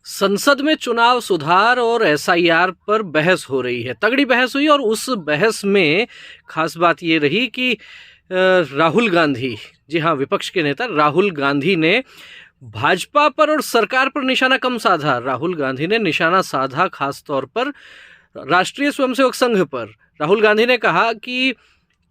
संसद में चुनाव सुधार और एसआईआर पर बहस हो रही है। तगड़ी बहस हुई और उस बहस में खास बात ये रही कि राहुल गांधी, जी हाँ, विपक्ष के नेता राहुल गांधी ने भाजपा पर और सरकार पर निशाना कम साधा। राहुल गांधी ने निशाना साधा खास तौर पर राष्ट्रीय स्वयंसेवक संघ पर। राहुल गांधी ने कहा कि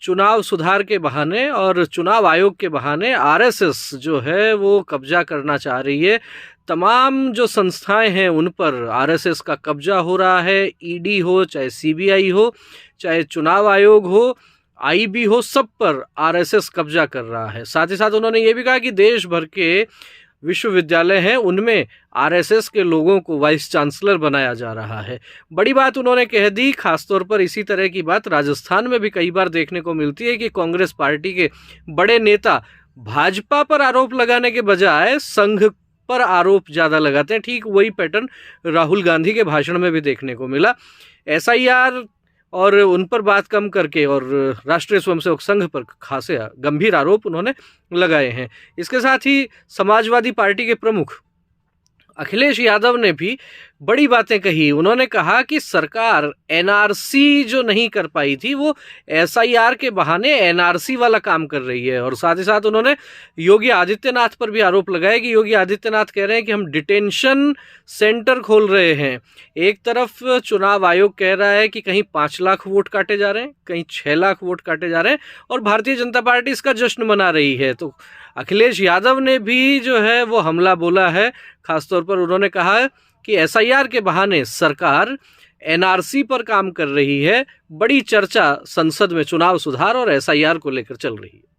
चुनाव सुधार के बहाने और चुनाव आयोग के बहाने आरएसएस जो है वो कब्जा करना चाह रही है। तमाम जो संस्थाएं हैं उन पर आरएसएस का कब्जा हो रहा है। ईडी हो, चाहे सीबीआई हो, चाहे चुनाव आयोग हो, आईबी हो, सब पर आरएसएस कब्जा कर रहा है। साथ ही साथ उन्होंने ये भी कहा कि देश भर के विश्वविद्यालय हैं उनमें आरएसएस के लोगों को वाइस चांसलर बनाया जा रहा है। बड़ी बात उन्होंने कह दी। खासतौर पर इसी तरह की बात राजस्थान में भी कई बार देखने को मिलती है कि कांग्रेस पार्टी के बड़े नेता भाजपा पर आरोप लगाने के बजाय संघ पर आरोप ज़्यादा लगाते हैं। ठीक वही पैटर्न राहुल गांधी के भाषण में भी देखने को मिला। एसआईआर और उन पर बात कम करके और राष्ट्रीय स्वयंसेवक संघ पर खासे गंभीर आरोप उन्होंने लगाए हैं। इसके साथ ही समाजवादी पार्टी के प्रमुख अखिलेश यादव ने भी बड़ी बातें कही। उन्होंने कहा कि सरकार एनआरसी जो नहीं कर पाई थी वो एसआईआर के बहाने एनआरसी वाला काम कर रही है। और साथ ही साथ उन्होंने योगी आदित्यनाथ पर भी आरोप लगाया कि योगी आदित्यनाथ कह रहे हैं कि हम डिटेंशन सेंटर खोल रहे हैं। एक तरफ चुनाव आयोग कह रहा है कि कहीं 5 लाख वोट काटे जा रहे हैं, कहीं 6 लाख वोट काटे जा रहे हैं और भारतीय जनता पार्टी इसका जश्न मना रही है। तो अखिलेश यादव ने भी जो है वो हमला बोला है। खासतौर पर उन्होंने कहा कि एसआईआर के बहाने सरकार एनआरसी पर काम कर रही है। बड़ी चर्चा संसद में चुनाव सुधार और एसआईआर को लेकर चल रही है।